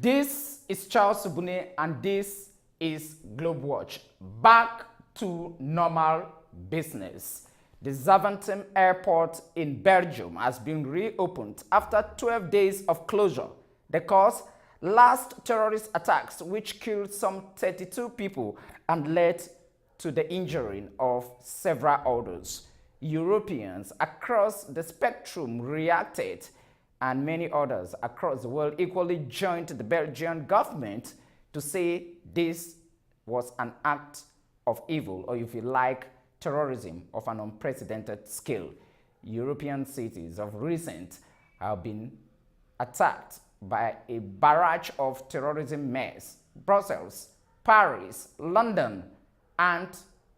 This is Charles Subune and this is GLOBEWATCH. Back to normal business. The Zaventem airport in Belgium has been reopened after 12 days of closure. The cause? Last terrorist attacks which killed some 32 people and led to the injuring of several others. Europeans across the spectrum reacted, and many others across the world equally joined the Belgian government to say this was an act of evil, or if you like, terrorism of an unprecedented scale. European cities of recent have been attacked by a barrage of terrorism mess. Brussels, Paris, London, and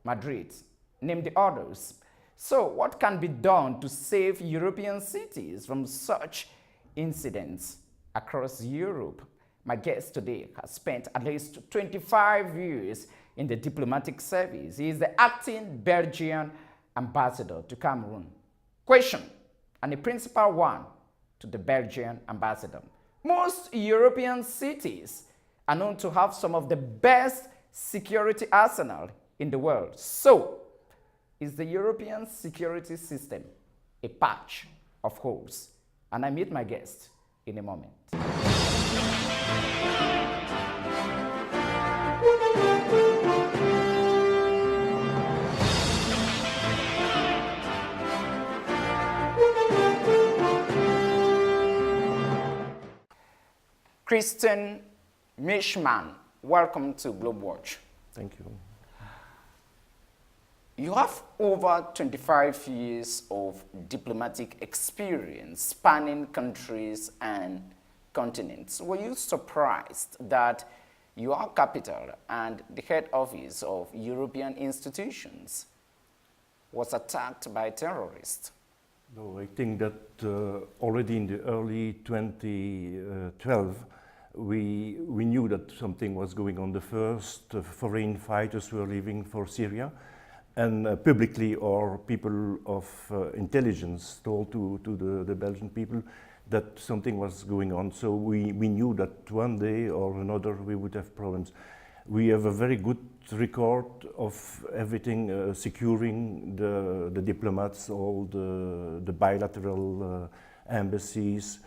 Madrid, name the others. So what can be done to save European cities from such incidents across Europe? My guest today has spent at least 25 years in the diplomatic service. He is the acting Belgian ambassador to Cameroon. Question, and a principal one, to the Belgian ambassador. Most European cities are known to have some of the best security arsenal in the world. So, is the European security system a patch of holes? And I meet my guest in a moment. Christian MEERSCHMAN, welcome to GLOBEWATCH. Thank you. You have over 25 years of diplomatic experience spanning countries and continents. Were you surprised that your capital and the head office of European institutions was attacked by terrorists? No, I think that already in the early 2012, we knew that something was going on. The first foreign fighters were leaving for Syria. And publicly, our people of intelligence told to the Belgian people that something was going on. So we knew that one day or another we would have problems. We have a very good record of everything, securing the diplomats, all the bilateral embassies.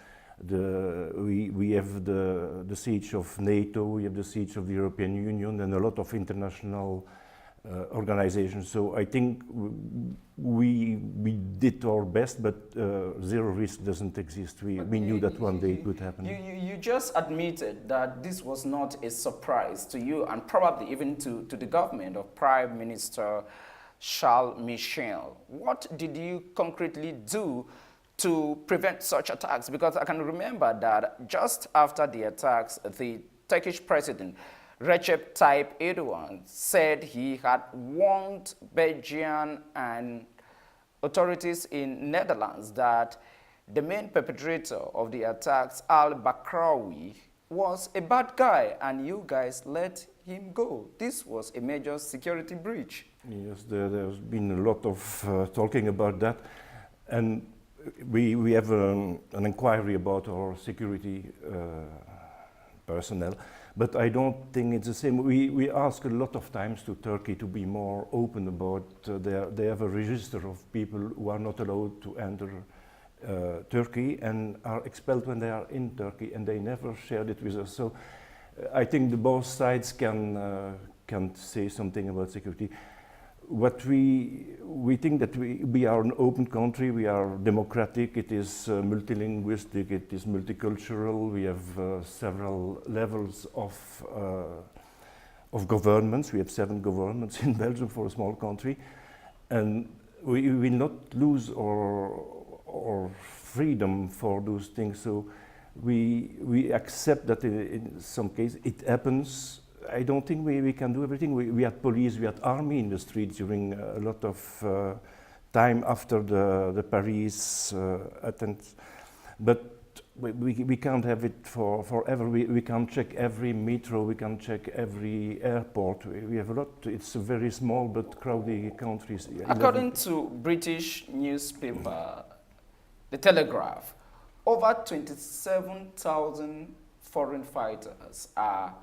We have the siege of NATO, we have the siege of the European Union, and a lot of international organizations. So I think we did our best, but zero risk doesn't exist. We knew that one day it would happen. You just admitted that this was not a surprise to you and probably even to the government of Prime Minister Charles Michel. What did you concretely do to prevent such attacks? Because I can remember that just after the attacks, the Turkish president Recep Tayyip Erdogan said he had warned Belgian and authorities in Netherlands that the main perpetrator of the attacks, al-Bakraoui, was a bad guy and you guys let him go. This was a major security breach. Yes, there's been a lot of talking about that. And we have an inquiry about our security personnel. But I don't think it's the same. We ask a lot of times to Turkey to be more open about they have a register of people who are not allowed to enter Turkey and are expelled when they are in Turkey, and they never shared it with us. So I think both sides can say something about security. What we think that we are an open country, we are democratic, it is multilinguistic, it is multicultural, we have several levels of governments. We have 7 governments in Belgium for a small country, and we will not lose our freedom for those things. So we accept that in some cases it happens. I don't think we can do everything. We had police, we had army in the streets during a lot of time after the Paris attempts. But we can't have it forever. We can't check every metro, we can't check every airport. We have a lot. It's a very small but crowded country. According to British newspaper, The Telegraph, over 27,000 foreign fighters are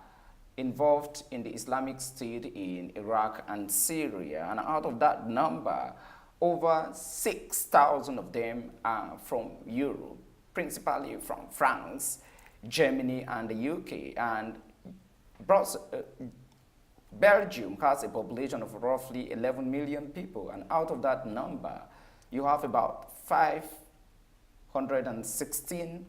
involved in the Islamic State in Iraq and Syria, and out of that number, over 6,000 of them are from Europe, principally from France, Germany, and the UK. And Belgium has a population of roughly 11 million people, and out of that number, you have about 516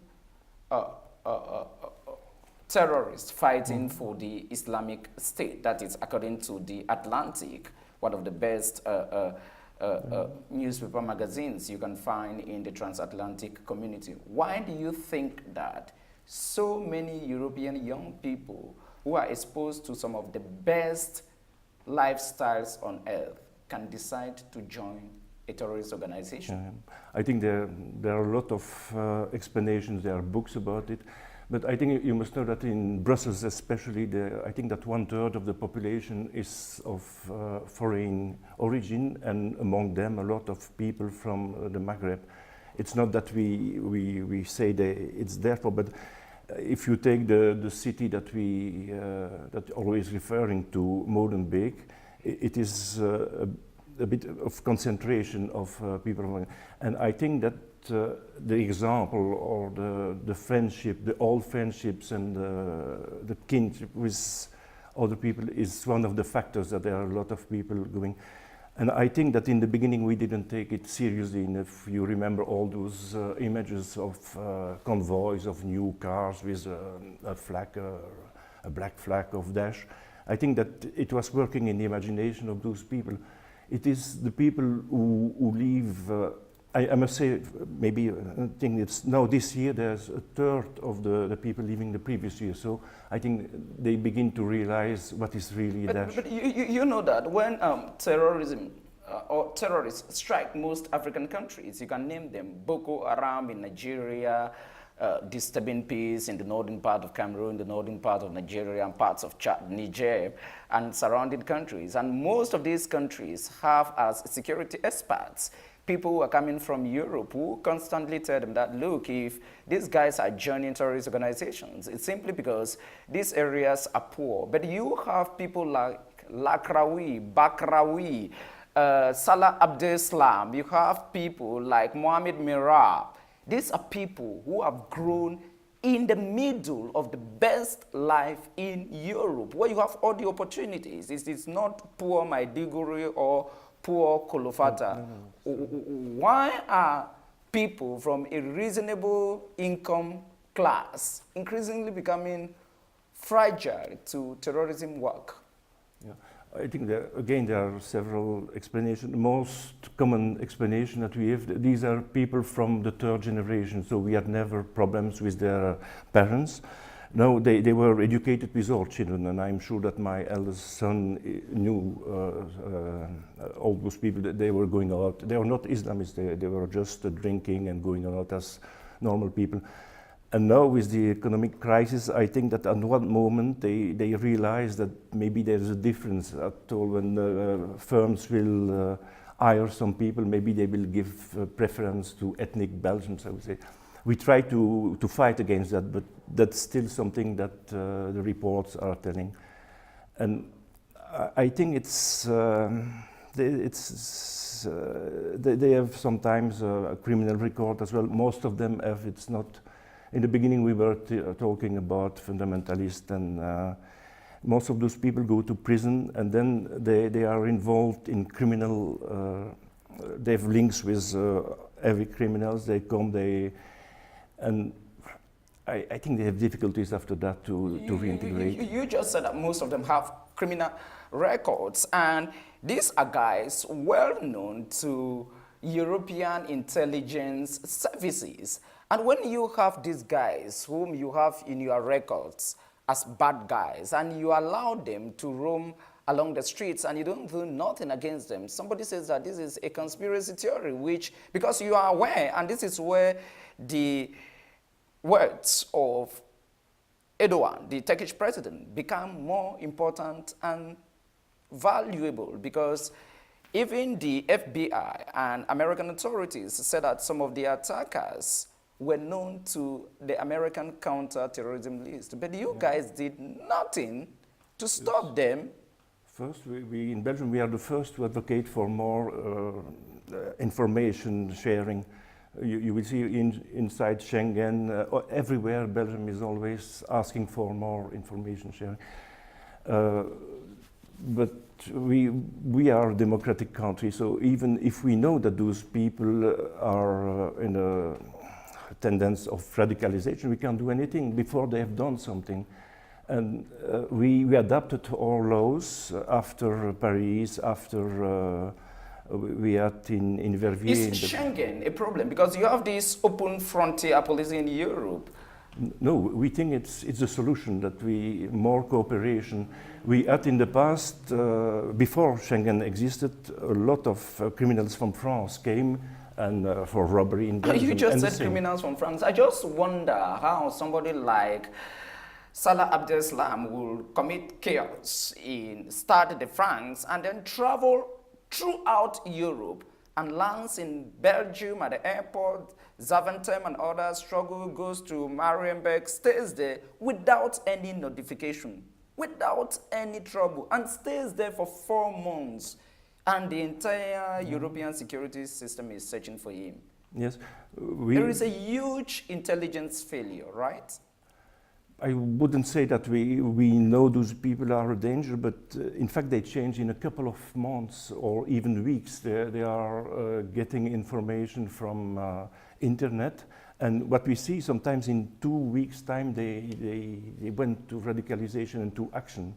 terrorists fighting for the Islamic State. That is according to The Atlantic, one of the best newspaper magazines you can find in the transatlantic community. Why do you think that so many European young people who are exposed to some of the best lifestyles on earth can decide to join a terrorist organization? I think there are a lot of explanations, there are books about it, but I think you must know that in Brussels especially, I think that 1/3 of the population is of foreign origin, and among them a lot of people from the Maghreb. It's not that we say it's therefore, but if you take the city that we that always referring to, Molenbeek, it is a bit of concentration of people, and I think that the example or the friendship, the old friendships and the kinship with other people is one of the factors that there are a lot of people going. And I think that in the beginning we didn't take it seriously enough. You remember all those images of convoys of new cars with a flag, a black flag of Daesh. I think that it was working in the imagination of those people. It is the people who leave. I must say, maybe I think it's now this year there's 1/3 of the people leaving the previous year. So I think they begin to realize what is really Daesh. But you know that when terrorism or terrorists strike most African countries, you can name them: Boko Haram in Nigeria, disturbing peace in the northern part of Cameroon, the northern part of Nigeria, and parts of Chad, Niger, and surrounding countries. And most of these countries have as security experts people who are coming from Europe who constantly tell them that, look, if these guys are joining terrorist organizations, it's simply because these areas are poor. But you have people like Lakraoui, Bakraoui, Salah Abdeslam, you have people like Mohamed Merah. These are people who have grown in the middle of the best life in Europe, where you have all the opportunities. It's not poor Maiduguri or poor Kolofata. Why are people from a reasonable income class increasingly becoming fragile to terrorism work? Yeah. I think there are several explanations. The most common explanation that we have, these are people from the 3rd generation, so we had never problems with their parents. No, they were educated with all children, and I'm sure that my eldest son knew all those people that they were going out. They were not Islamists, they were just drinking and going out as normal people. And now with the economic crisis, I think that at one moment they realize that maybe there's a difference at all when firms will hire some people, maybe they will give preference to ethnic Belgians, I would say. We try to fight against that, but that's still something that the reports are telling. And I think they have sometimes a criminal record as well. Most of them have. It's not. In the beginning, we were talking about fundamentalists, and most of those people go to prison, and then they are involved in criminal. They have links with heavy criminals. They come. And I think they have difficulties after that to reintegrate. You just said that most of them have criminal records, and these are guys well known to European intelligence services. And when you have these guys whom you have in your records as bad guys, and you allow them to roam along the streets and you don't do nothing against them, somebody says that this is a conspiracy theory, which, because you are aware, and this is where the words of Erdogan, the Turkish president, become more important and valuable, because even the FBI and American authorities said that some of the attackers were known to the American counter-terrorism list, but you guys did nothing to stop them. First, we in Belgium, we are the first to advocate for more information sharing. You will see inside Schengen, everywhere, Belgium is always asking for more information sharing. But we are a democratic country, so even if we know that those people are in a tendency of radicalization, we can't do anything before they have done something. And we adapted our laws after Paris, after we had in Verviers. Is Schengen a problem? Because you have this open frontier policy in Europe. No, we think it's a solution that more cooperation. We had in the past, before Schengen existed, a lot of criminals from France came and for robbery in Belgium. You just said criminals from France. I just wonder how somebody like Salah Abdeslam will commit chaos in Stade de France and then travel throughout Europe and lands in Belgium at the airport. Zaventem and others struggle, goes to Marienburg, stays there without any notification, without any trouble, and stays there for 4 months. And the entire European security system is searching for him. Yes. There is a huge intelligence failure, right? I wouldn't say that we know those people are a danger, but in fact they change in a couple of months or even weeks. They are getting information from internet, and what we see sometimes in 2 weeks' time they went to radicalization and to action.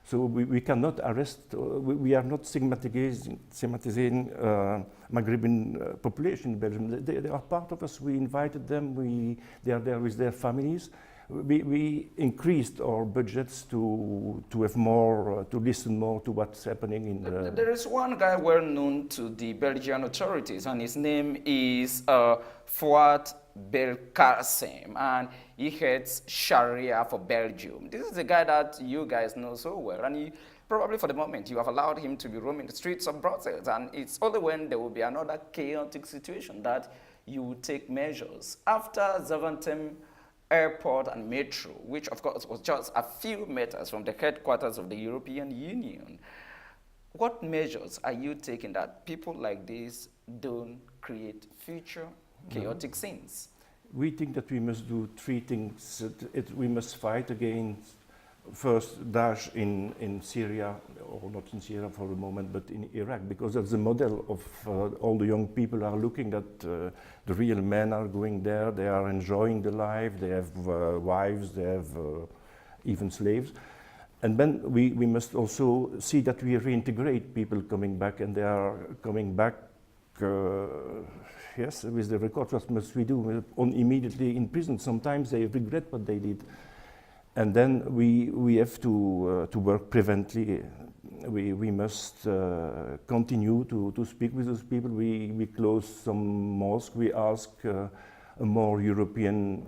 So we cannot arrest, we are not stigmatizing Maghrebian population in Belgium. They are part of us, we invited them, they are there with their families. We increased our budgets to have more, to listen more to what's happening in the... There is one guy well known to the Belgian authorities, and his name is Fouad Belkacem, and he heads Sharia for Belgium. This is a guy that you guys know so well, and he, probably for the moment you have allowed him to be roaming the streets of Brussels, and it's only when there will be another chaotic situation that you will take measures. After Zaventem Airport and metro, which of course was just a few meters from the headquarters of the European Union, what measures are you taking that people like this don't create future chaotic scenes? We think that we must do 3 things. We must fight against first Daesh in Syria, or not in Syria for the moment, but in Iraq, because that's the model of all the young people are looking at. The real men are going there, they are enjoying the life, they have wives, they have even slaves. And then we must also see that we reintegrate people coming back, and they are coming back, yes, with the record. What must we do? Immediately in prison, sometimes they regret what they did. And then we have to work preventively. We must continue to speak with those people. We close some mosques. We ask a more European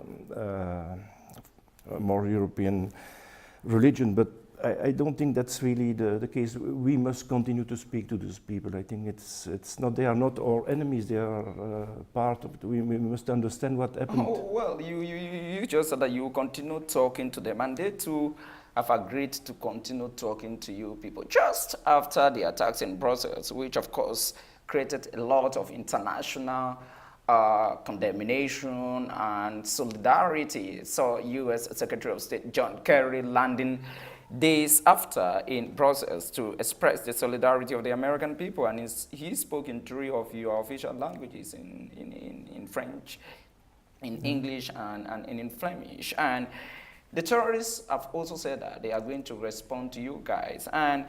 religion. But I don't think that's really the case. We must continue to speak to those people. I think it's not, they are not our enemies. They are part of it. We must understand what happened. Oh, well, you just said that you continue talking to them, and they too have agreed to continue talking to you people just after the attacks in Brussels, which of course created a lot of international condemnation and solidarity. So U.S. Secretary of State John Kerry landing days after in Brussels to express the solidarity of the American people, and he spoke in 3 of your official languages, in French, in English, and in Flemish. And the terrorists have also said that they are going to respond to you guys. And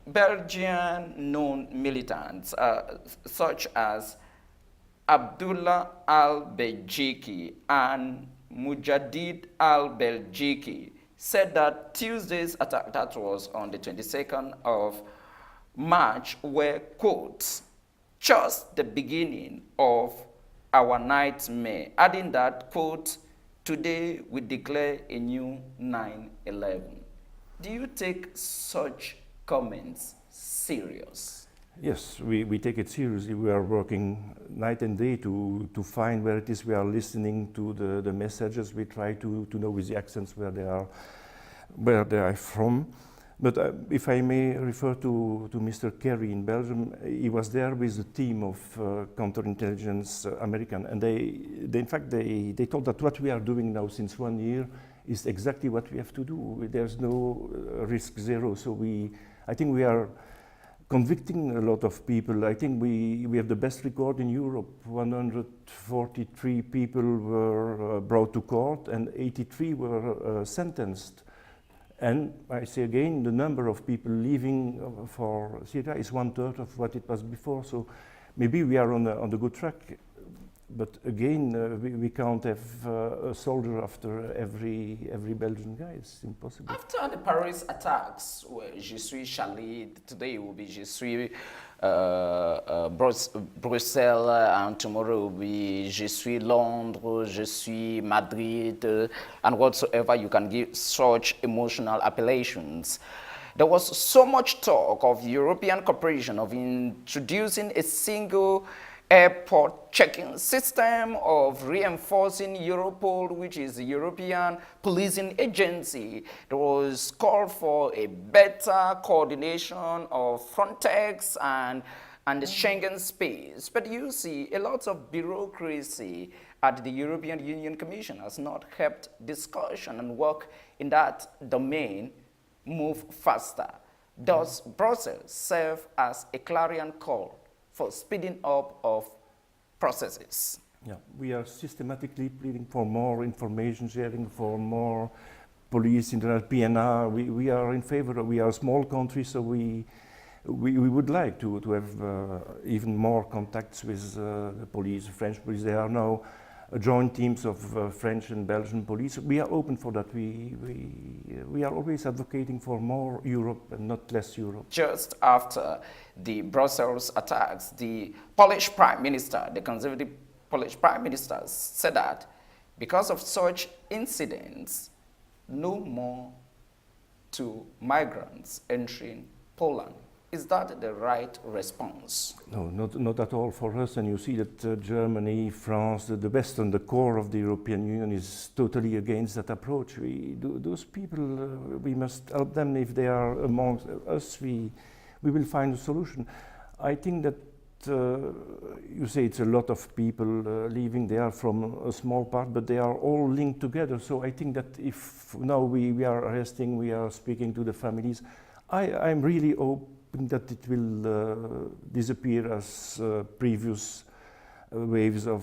Belgian known militants such as Abdullah al-Beljiki and Mujadid al-Beljiki said that Tuesday's attack, that was on the 22nd of March, were, quote, just the beginning of our nightmare, adding that, quote, today we declare a new 9/11. Do you take such comments serious? Yes, we take it seriously. We are working night and day to find where it is. We are listening to the messages. We try to know with the accents where they are from. But if I may refer to Mr. Kerry in Belgium, he was there with a team of counterintelligence American, and in fact they thought that what we are doing now since 1 year is exactly what we have to do. There's no risk zero. So I think we are convicting a lot of people. I think we have the best record in Europe. 143 people were brought to court and 83 were sentenced. And I say again, the number of people leaving for Syria is 1/3 of what it was before. So maybe we are on the good track. But again, we can't have a soldier after every Belgian guy. It's impossible. After the Paris attacks, where Je suis Charlie, today will be Je suis Brussels, and tomorrow will be Je suis Londres, Je suis Madrid, and whatsoever you can give such emotional appellations. There was so much talk of European cooperation, of introducing a single airport checking system, of reinforcing Europol, which is the European policing agency. There was call for a better coordination of Frontex and the Schengen space. But you see, a lot of bureaucracy at the European Union Commission has not helped discussion and work in that domain move faster. Does Brussels serve as a clarion call for speeding up of processes? Yeah, we are systematically pleading for more information sharing, for more police, internal PNR. We are in favor. We are a small country, so we would like to have even more contacts with the police, French police. There are now joint teams of French and Belgian police. We are open for that. We are always advocating for more Europe and not less Europe. Just after the Brussels attacks, the Polish Prime Minister, the conservative Polish Prime Minister, said that because of such incidents, no more to migrants entering Poland. Is that the right response? No, not at all for us. And you see that Germany, France, the Western, the core of the European Union is totally against that approach. Those people, we must help them. If they are amongst us, we will find a solution. I think that you say it's a lot of people leaving. They are from a small part, but they are all linked together. So I think that if now we are arresting, we are speaking to the families, I'm really hoping that it will disappear as previous waves of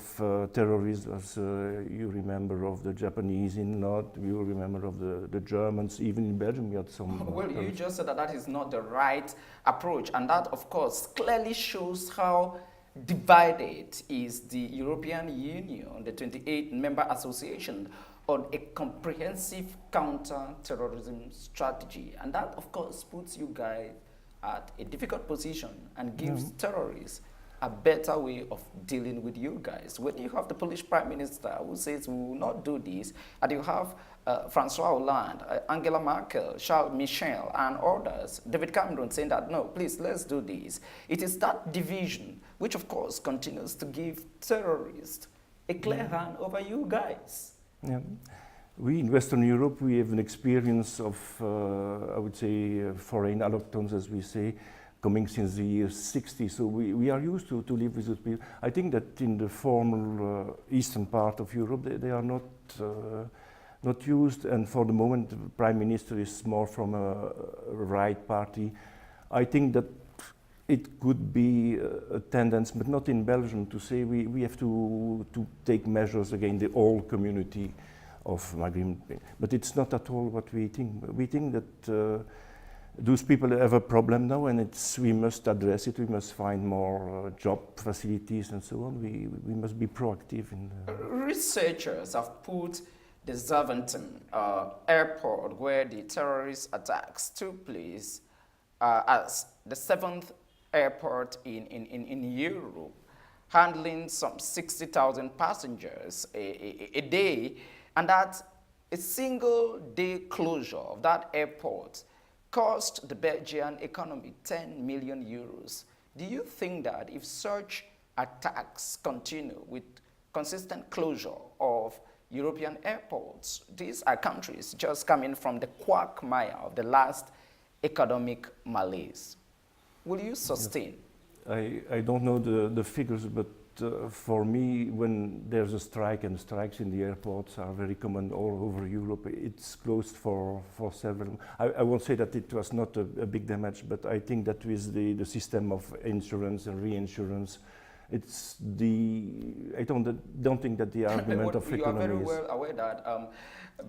terrorism, as you remember of the Japanese in North, you remember of the Germans, even in Belgium we had some. Well, you just said that that is not the right approach, and that of course clearly shows how divided is the European Union, the 28 member association, on a comprehensive counter-terrorism strategy. And that of course puts you guys at a difficult position and gives terrorists a better way of dealing with you guys. When you have the Polish Prime Minister who says we will not do this, and you have François Hollande, Angela Merkel, Charles Michel, and others, David Cameron saying that, no, please, let's do this. It is that division which, of course, continues to give terrorists a clear hand over you guys. Yeah. We in Western Europe, we have an experience of, I would say, foreign alloctons, as we say, coming since the year 60. So we are used to live with those people. I think that in the formal eastern part of Europe, they are not used. And for the moment, the Prime Minister is more from a right party. I think that it could be a tendency, but not in Belgium, to say we have to take measures against the whole community of migrant. But it's not at all what we think. We think that those people have a problem now, and we must address it. We must find more job facilities and so on. We must be proactive. Researchers have put the Zaventem airport, where the terrorist attacks took place, as the 7th airport in Europe, handling some 60,000 passengers a day, and that a single day closure of that airport cost the Belgian economy 10 million euros. Do you think that if such attacks continue with consistent closure of European airports, these are countries just coming from the quagmire of the last economic malaise, will you sustain? I don't know the figures, but for me, when there's a strike, and strikes in the airports are very common all over Europe, it's closed for several. I won't say that it was not a big damage, but I think that with the system of insurance and reinsurance, it's I don't think that the argument of economy is... You are very well aware that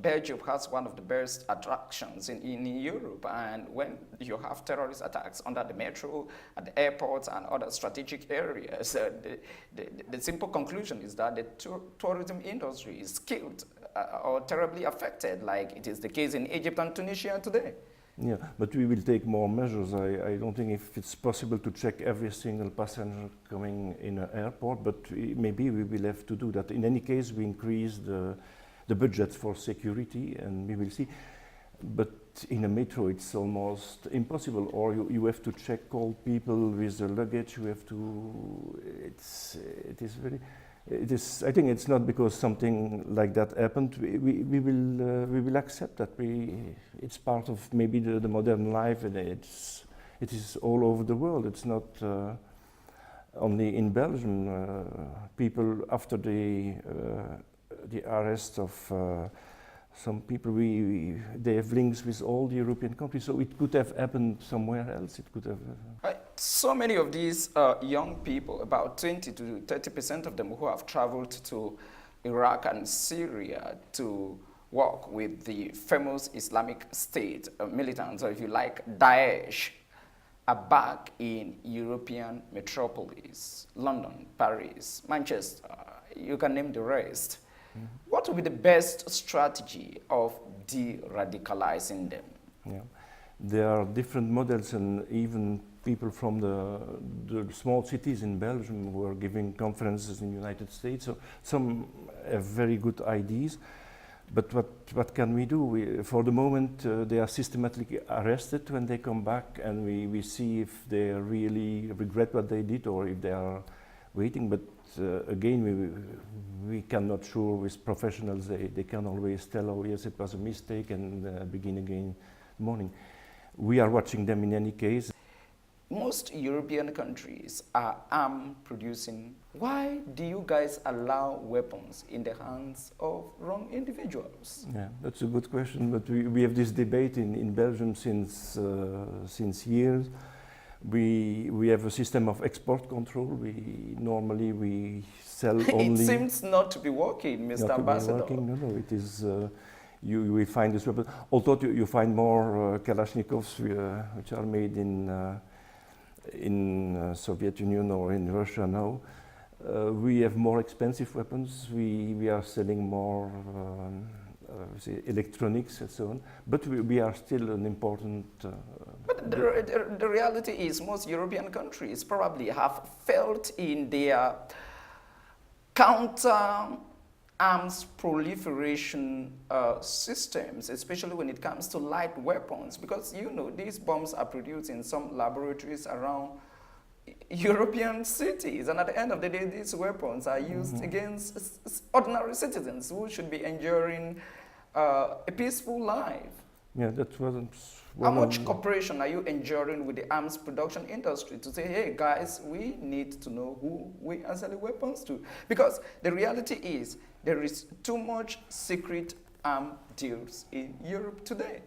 Belgium has one of the best attractions in Europe, and when you have terrorist attacks under the metro, at the airports and other strategic areas, the simple conclusion is that the tourism industry is killed or terribly affected, like it is the case in Egypt and Tunisia today. Yeah, but we will take more measures. I don't think if it's possible to check every single passenger coming in an airport, but maybe we will have to do that. In any case, we increase the budget for security, and we will see. But in a metro, it's almost impossible, or you have to check all people with the luggage. You have to. I think it's not because something like that happened. We will accept that. It's part of maybe the modern life, and it is all over the world. It's not only in Belgium. People after the arrest of some people, they have links with all the European countries. So it could have happened somewhere else. It could have. So many of these young people, about 20 to 30% of them, who have traveled to Iraq and Syria to work with the famous Islamic State militants, or if you like, Daesh, are back in European metropolis, London, Paris, Manchester, you can name the rest. Mm-hmm. What would be the best strategy of de-radicalizing them? Yeah. There are different models, and even people from the small cities in Belgium who are giving conferences in the United States. So some have very good ideas, but what can we do? For the moment, they are systematically arrested when they come back, and we see if they really regret what they did or if they are waiting. But again, we cannot sure with professionals. They can always tell, oh yes, it was a mistake, and begin again in the morning. We are watching them in any case. Most European countries are arm producing. Why do you guys allow weapons in the hands of wrong individuals? Yeah, that's a good question, but we have this debate in Belgium since years. We have a system of export control. Normally we sell only... It seems not to be working, Mr. Ambassador. Not to be working. No, it is... you will find this weapon. Although you find more Kalashnikovs which are made in Soviet Union or in Russia now. We have more expensive weapons. We are selling more electronics and so on. But we are still an important... But the reality is most European countries probably have failed in their counter-arms proliferation systems, especially when it comes to light weapons, because you know these bombs are produced in some laboratories around European cities, and at the end of the day these weapons are used against ordinary citizens who should be enjoying a peaceful life. Yeah, that wasn't... How much cooperation are you enjoying with the arms production industry to say, hey guys, we need to know who we are selling weapons to? Because the reality is there is too much secret arm deals in Europe today.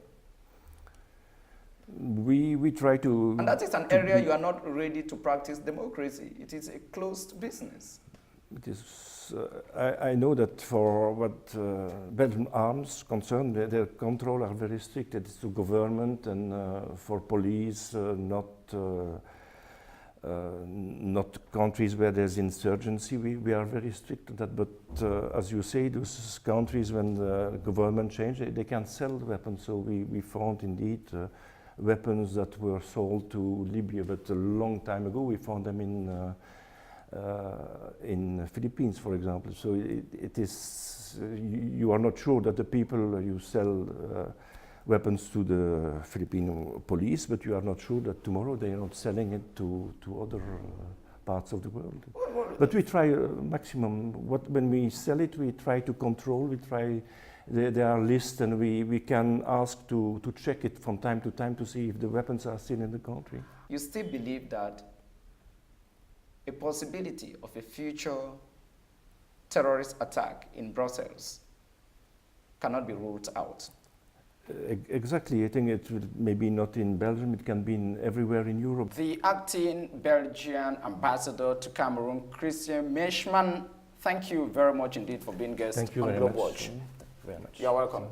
We try to... And that is an area you are not ready to practice democracy. It is a closed business. It is... I know that for what Belgian arms concern, their control are very strict. It is to government and for police, not countries where there's insurgency. We are very strict on that. But as you say, those countries, when the government changed, they can sell weapons. So we found indeed weapons that were sold to Libya, but a long time ago. We found them in the Philippines, for example. So it is, you are not sure that the people you sell weapons to the Filipino police, but you are not sure that tomorrow they are not selling it to other parts of the world. But we try maximum. When we sell it, we try to control. We try. There are lists, and we can ask to check it from time to see if the weapons are still in the country. You still believe that a possibility of a future terrorist attack in Brussels cannot be ruled out? Exactly. I think it will maybe not in Belgium, it can be everywhere in Europe. The acting Belgian ambassador to Cameroon, Christian MEERSCHMAN, thank you very much indeed for being guest on GlobeWatch. Very much. You're welcome.